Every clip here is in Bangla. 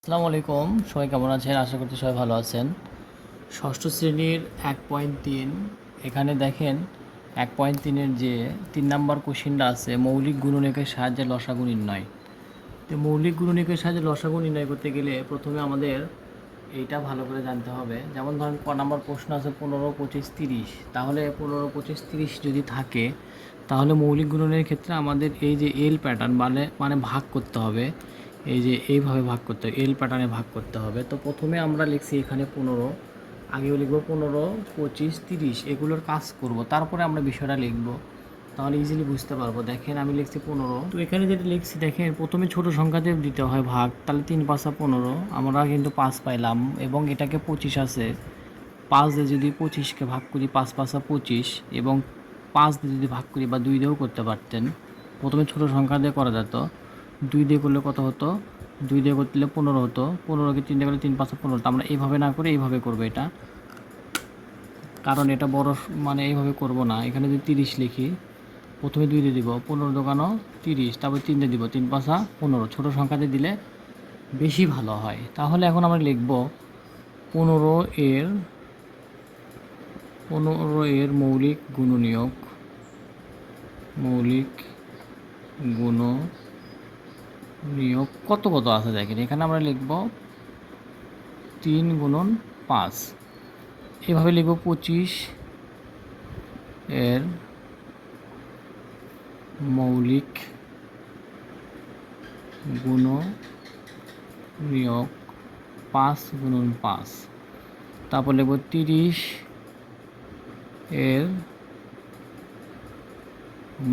আসসালামু আলাইকুম, সবাই কেমন আছেন? আশা করছি সবাই ভালো আছেন। ষষ্ঠ শ্রেণীর 1.3 এখানে দেখেন 1.3-এর যে 3 নাম্বার কোশ্চেনটা আছে মৌলিক গুণনীয়কের সাহায্যে লসাগু নির্ণয়। তো মৌলিক গুণনীয়কের সাহায্যে লসাগু নির্ণয় করতে গেলে প্রথমে আমাদের এইটা ভালো করে জানতে হবে। যেমন ধরেন নাম্বার প্রশ্ন আছে 15, 25, 30। তাহলে 15, 25, 30 যদি থাকে তাহলে মৌলিক গুণনের ক্ষেত্রে আমাদের এই যে এল প্যাটার্ন মানে ভাগ করতে হবে। এই যে এইভাবে ভাগ করতে হবে, এল প্যাটার্নে ভাগ করতে হবে। তো প্রথমে আমরা লিখছি এখানে 15, আগেও লিখবো 15, 25, 30 এগুলোর কাজ করব, তারপরে আমরা বিষয়টা লিখব। তাহলে ইজিলি বুঝতে পারবো। দেখেন আমি লিখছি 15। তো এখানে যেটা লিখছি দেখেন প্রথমে ছোট সংখ্যাতে দিতে হয় ভাগ। তাহলে 3 5 15, আমরা কিন্তু 5 পাইলাম এবং এটাকে 25 আছে। 5 দিয়ে যদি 25কে ভাগ করি 5 5 25, এবং 5 দিয়ে যদি ভাগ করি বা 2 দিয়েও করতে পারতেন। প্রথমে ছোট সংখ্যা দিয়ে করা যেত। 2 দিয়ে করলে কত হতো? 2 দিয়ে করলে 15 হতো। 15কে 3 দিয়ে করলে 3 5 15। তো আমরা এইভাবে না করে এইভাবে করবো এটা, কারণ এটা বড় মানে এইভাবে করব না। এখানে যদি 30 লিখি, প্রথমে 2 দিয়ে দিব, 15 দোকানো 30, তারপর 3 দিয়ে দিব, 3 5 15। ছোটো সংখ্যাতে দিলে বেশি ভালো হয়। তাহলে এখন আমরা লিখব 15 এর 15 এর মৌলিক গুণনীয়ক, মৌলিক গুণনীয়ক কত কত আছে দেখেন। এখানে আমরা লিখব 3 গুণন 5। এভাবে লিখব 25 এর মৌলিক গুণনীয়ক 5 গুণন 5। তারপর লিখব 30 এর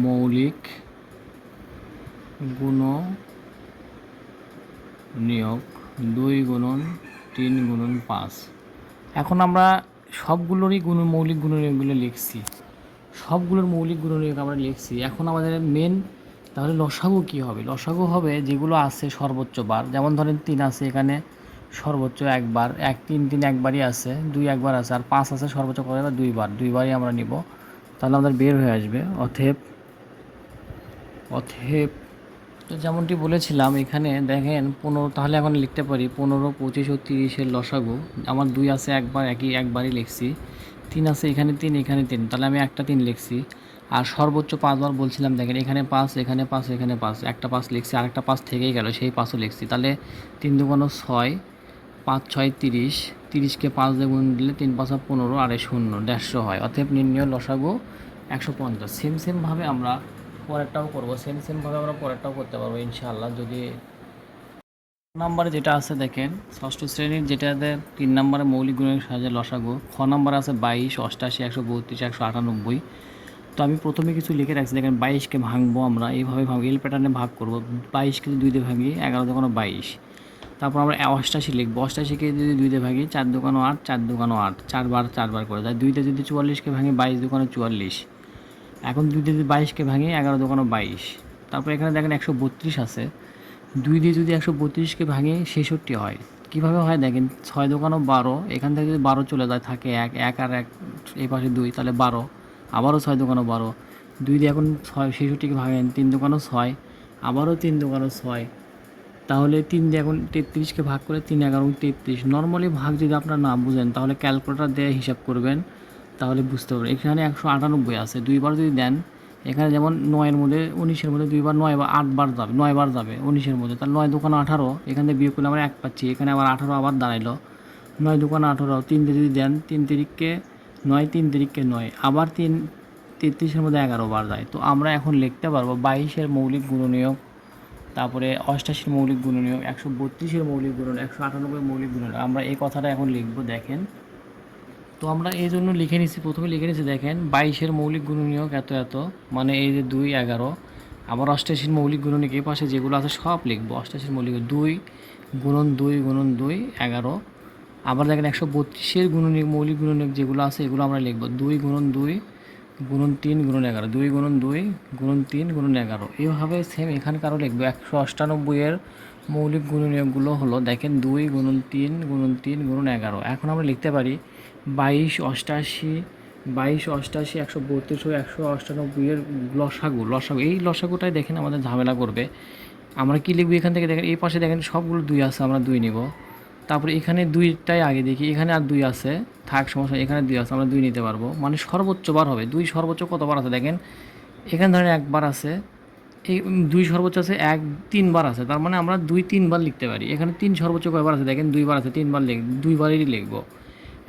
মৌলিক গুণনীয়ক 2 গুণন 3 গুণন 5। এখন আমরা সবগুলোরই মৌলিক গুণনীয়কগুলো লিখছি, সবগুলোর মৌলিক গুণনীয়ক আমরা লিখছি। এখন আমাদের মেন তাহলে লসাগু কী হবে? লসাগু হবে যেগুলো আছে সর্বোচ্চ বার। যেমন ধরেন 3 আছে, এখানে সর্বোচ্চ একবার, 1 3 3 একবারই আছে, 2 একবার আছে, আর 5 আছে সর্বোচ্চ কয়বার? 2বারই আমরা নিব। তাহলে আমাদের বের হয়ে আসবে অতএব অতএব তো যেমনটি বলেছিলাম এখানে দেখেন 15। তাহলে এখন লিখতে পারি 15, 25 ও 30-এর লসাগু। আমার 2 আছে একবার, একবারই লিখছি। 3 আছে, এখানে 3, এখানে 3, তাহলে আমি একটা 3 লিখছি। আর সর্বোচ্চ 5বার বলছিলাম দেখেন, এখানে 5, এখানে 5, এখানে 5, একটা 5 লিখছি, আর একটা 5 থেকেই গেল, সেই 5ও লিখছি। তাহলে 3 দুগুণ 6, 5 6 30, 30কে 5 দিয়ে গুণ দিলে 3 5 15, আর 0 150 হয়। অতএব নির্ণয় লসাগু 150। সেমভাবে আমরা পরেরটাও করবো, সেমভাবে আমরা পরেরটাও করতে পারবো ইনশাআল্লাহ। যদি নাম্বারে যেটা আছে দেখেন ষষ্ঠ শ্রেণীর যেটাতে 3 নম্বরে মৌলিক গুণের সাহায্যে লসাগু, খ নম্বরে আছে 22, 88, 132, 198। তো আমি প্রথমে কিছু লিখে রাখছি দেখেন। 22কে ভাঙবো আমরা এইভাবে, এল প্যাটার্নে ভাগ করবো। 22কে যদি 2 দিয়ে ভাঙি 11 দোকানো 22। তারপর আমরা 88 লিখবো। 88কে যদি 2 দিয়ে ভাঙি 4 দোকানো 8, 4 দোকানো 8, 4বার করে যায়। 2 দিয়ে যদি 44কে ভাঙি 22 দোকানো 44। এখন 2 দিয়ে যদি 22কে ভাঙি 11 দোকানো 22। তারপর এখানে দেখেন 132 আছে। 2 দিয়ে যদি 132কে ভাঙি 66 হয়। কীভাবে হয় দেখেন, 6 দোকানো 12, এখান থেকে যদি 12 চলে যায় থাকে 1 1 আর 1 এই পাশে 2, তাহলে 12। আবারও 6 দোকানো 12। 2 দিয়ে এখন 66কে ভাঙেন 3 দোকানো 6, আবারও 3 দোকানো 6। তাহলে 3 দিয়ে এখন 33কে ভাগ করে 3 11 33। নর্মালি ভাগ যদি আপনারা না বুঝেন তাহলে ক্যালকুলেটর দিয়ে হিসাব করবেন, তাহলে বুঝতে পারবেন। এখানে 198 আছে, 2বার যদি দেন, এখানে যেমন 9-এর মধ্যে 19-এর মধ্যে 2বার 9 বা 8বার যাবে, 9বার যাবে 19-এর মধ্যে। তাহলে 9 দোকানো 18, এখান থেকে বিয়োগ করলে আমরা 1 পাচ্ছি। এখানে আবার 18 আবার দাঁড়াইলো, 9 দোকানো 18। 3 দিয়ে যদি দেন 3 তিরিককে 9, 3 তিরিককে 9, আবার 3 33-এর মধ্যে 11 বার যায়। তো আমরা এখন লিখতে পারবো 22-এর মৌলিক গুণনীয়ক, তারপরে 88-এর মৌলিক গুণনীয়ক, 132-এর মৌলিক গুণনীয়ক, 198-এর মৌলিক গুণনীয়ক। আমরা এই কথাটা এখন লিখব দেখেন। তো আমরা এই জন্য লিখে নিচ্ছি, প্রথমে লিখে নিচ্ছি দেখেন 22-এর মৌলিক গুণনীয়ক এত এত, মানে এই যে 2 11। আবার 88-এর মৌলিক গুণনীয়ক এই পাশে যেগুলো আছে সব লিখবো। 88-এর মৌলিক 2 গুণন 2 গুণন 2 11। আবার দেখেন 132-এর মৌলিক গুণনীয়ক যেগুলো আছে এগুলো আমরা লিখবো 2 গুণন 2 গুণন 3 গুণন 11, 2 গুণন 2 গুণন 3 গুণন 11। এইভাবে সেম এখানকারও লিখবো। 198-এর মৌলিক গুণনীয়কগুলো হলো দেখেন 2 গুণন 3 গুণন 3 গুণন 11। এখন আমরা লিখতে পারি 22 88, 22 88, 132 ও 198-এর লসাগু। এই লসাগুটাই দেখেন আমাদের ঝামেলা করবে। আমরা কী লিখবো এখান থেকে দেখেন এই পাশে দেখেন সবগুলো 2 আছে, আমরা 2 নিব। তারপরে এখানে 2টাই আগে দেখি, এখানে আর 2 আছে, থাক সমস্যা, এখানে 2 আছে, আমরা 2 নিতে পারবো। মানে সর্বোচ্চ বার হবে 2, সর্বোচ্চ কতবার আছে দেখেন, এখানে ধরেন একবার আছে, এই 2 সর্বোচ্চ আছে 1 3 বার আছে, তার মানে আমরা 2 3 বার লিখতে পারি। এখানে 3 সর্বোচ্চ কয়বার আছে দেখেন, 2 বার আছে, 3 বার 2 বারেরই লিখবো।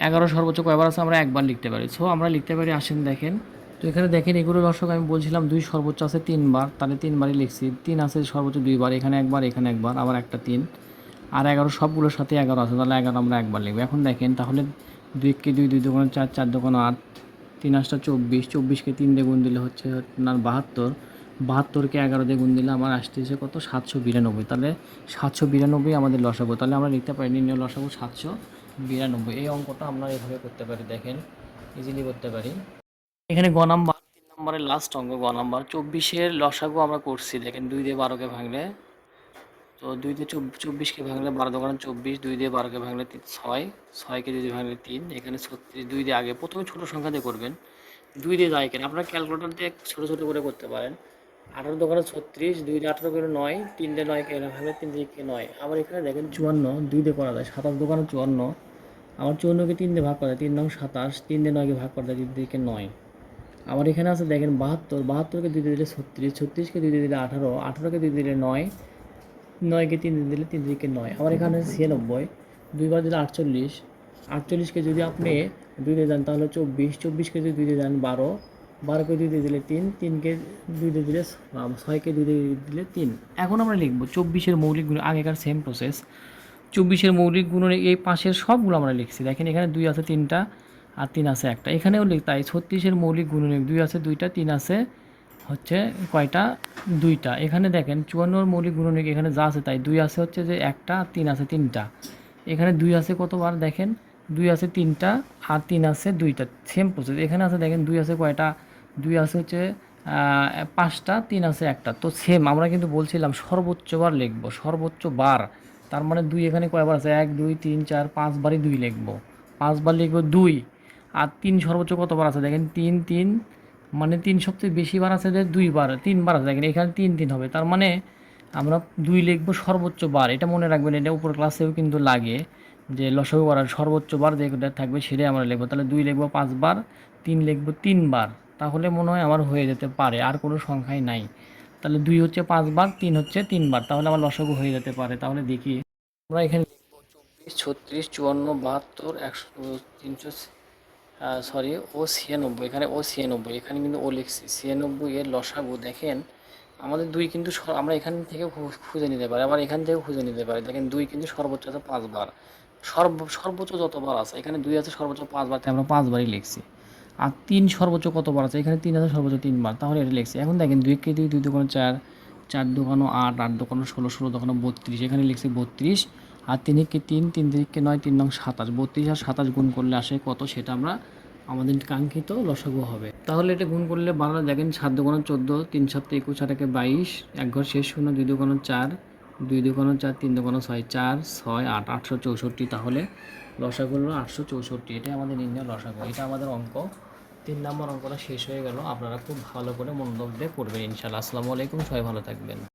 11 সর্বোচ্চ কয়বার আছে, আমরা একবার লিখতে পারি। সো আমরা লিখতে পারি, আসেন দেখেন। তো এখানে দেখেন এগুলো দর্শক আমি বলছিলাম 2 সর্বোচ্চ আছে 3 বার, তাহলে 3 বারই লিখছি। 3 আছে সর্বোচ্চ 2 বার, এখানে একবার, এখানে একবার, আবার একটা 3, আর 11 সবগুলোর সাথে 11 আছে, তাহলে 11 আমরা একবার লিখবো। এখন দেখেন তাহলে 2 কে 2, 2 দোকানে 4, 4 দোকানে 8, 3 8 24, 24কে 3 দিয়ে গুণ দিলে হচ্ছে আপনার 72, 72কে 11 দিয়ে গুণ দিলে আমার আসতেছে কত, 792। তাহলে 792 আমাদের লসাগু। তাহলে আমরা লিখতে পারি নির্ণয় লসাগু 792। এই অঙ্কটা আমরা এভাবে করতে পারি, দেখেন ইজিলি করতে পারি। এখানে গ নাম্বার 3 নম্বরের লাস্ট অঙ্ক, গ নাম্বার 24-এর লসাগু আমরা করছি। দেখেন 2 দিয়ে 12কে ভাঙলে, তো 2 দিয়ে 24কে ভাঙলে 12 দোকানে 24, 2 দিয়ে 12কে ভাঙলে 6, 6কে 2 দিয়ে ভাঙলে 3, এখানে 36, 2 দিয়ে আগে প্রথমে ছোট সংখ্যা দিয়ে করবেন, 2 দিয়ে যায় কেন, আপনারা ক্যালকুলেটর দিয়ে ছোট ছোট করে করতে পারেন। 18 দোকানে 36, 2 দিয়ে 18 করে 9, 3 দিয়ে 9কে ভাঙলে 3 দিয়ে 9। আবার এখানে দেখেন 54, 2 দিয়ে করা যায়। 27 দোকানে 54, আবার 54কে 3 দিয়ে ভাগ করা যায়, 3 নং 27, 3 দিয়ে 9কে ভাগ করা যায়, 3 দিয়ে 9। আবার এখানে আছে দেখেন 72, 72কে 2 দিয়ে দিলে 36, 36কে 2 দিয়ে দিলে 18, 18কে 2 দিয়ে দিলে 9, 9কে 3 দিয়ে দিলে 3 দিকে 9। আবার এখানে আছে 96, 2 বার দিলে 48, 48কে যদি আপনি 2 দিয়ে দেন তাহলে 24, 24কে যদি 2 দিয়ে দেন 12, 12কে 2 দিয়ে দিলে 3, 3কে 2 দিয়ে দিলে 6কে 2 দিয়ে দিলে 3। এখন আমরা লিখব 24-এর মৌলিক গুণ, আগেকার সেম প্রসেস। 24-এর মৌলিক গুণন এই পাশের সবগুলো আমরা লিখছি। দেখেন এখানে 2 আছে 3টা, আর 3 আছে একটা, এখানেও তাই। 36-এর মৌলিক গুণনীয়ক 2 আছে 2টা, 3 আছে হচ্ছে কয়টা, 2টা। এখানে দেখেন 54-এর মৌলিক গুণনীয়ক এখানে যা আছে তাই, 2 আছে হচ্ছে যে একটা, আর 3 আছে 3টা। এখানে 2 আছে কতবার দেখেন, 2 আছে 3টা, আর 3 আছে 2টা, সেম প্রসেস। এখানে আছে দেখেন 2 আছে কয়টা, 2 আছে হচ্ছে 5টা, 3 আছে একটা। তো সেম আমরা কিন্তু বলছিলাম সর্বোচ্চ বার লিখবো, সর্বোচ্চ বার। তার মানে 2 এখানে কয়বার আছে, 1 2 3 4 5 বারই 2 লিখবো, 5 বার লিখবো 2। আর 3 সর্বোচ্চ কতবার আছে দেখেন, 3 3, মানে 3 সবচেয়ে বেশি বার আছে যে 2 বার, 3 বার আছে দেখেন, এখানে 3 3 হবে। তার মানে আমরা 2 লিখবো সর্বোচ্চ বার। এটা মনে রাখবেন, এটা উপর ক্লাসেও কিন্তু লাগে যে লসাগু করার সর্বোচ্চ বার যেটা থাকবে সেটাই আমরা লিখবো। তাহলে 2 লিখবো 5 বার, 3 লিখবো 3 বার, তাহলে মনে হয় আমার হয়ে যেতে পারে, আর কোনো সংখ্যাই নাই। তাহলে 2 হচ্ছে 5 বার, 3 হচ্ছে 3 বার, তাহলে আমার লসাগু হয়ে যেতে পারে। তাহলে দেখি আমরা এখানে লিখবো 24 36 54 72 100 300, সরি ও 96, এখানে ও 96, এখানে কিন্তু ও লিখছি 96 এর লসাগু। দেখেন আমাদের 2 কিন্তু আমরা এখান থেকে খুঁজে নিতে পারি, আবার এখান থেকেও খুঁজে নিতে পারি। দেখেন 2 কিন্তু সর্বোচ্চ আছে 5 বার, সর্বোচ্চ যতবার আছে, এখানে 2 আছে সর্বোচ্চ 5 বার, তাই আমরা 5 বারই লিখছি। আর 3 সর্বোচ্চ কতবার আছে, এখানে 3 আছে সর্বোচ্চ 3 বার, তাহলে এটা লিখছি। এখন দেখেন 2 কে 2, 2 দোকানে 4, 4 দোকানো 8, 8 দোকানো 16, 16 দোকানো 32, এখানে লিখছি 32। আর 3 কে 3, 3 কে 9, 3 নং 27, 32 আর 27 গুণ করলে আসে কত, সেটা আমরা আমাদের কাঙ্ক্ষিত লসাগু হবে। তাহলে এটা গুণ করলে বাংলা দেখেন 7 দোকানো 14, 3 7 21, 8 একে 22, এক ঘর শেষ শূন্য, 2 দোকানো 4, 2 দোকানো 4, 3 দোকানো 6, 4 6 8, 864। তাহলে লসাগু হলো 864, এটাই আমাদের নির্ণয় লসাগু। এটা আমাদের অঙ্ক 3 নম্বর অঙ্কটা শেষ হয়ে গেল। আপনারা খুব ভালো করে মনোযোগ দিয়ে পড়বেন ইনশাআল্লাহ। আসসালামু আলাইকুম, সবাই ভালো থাকবেন।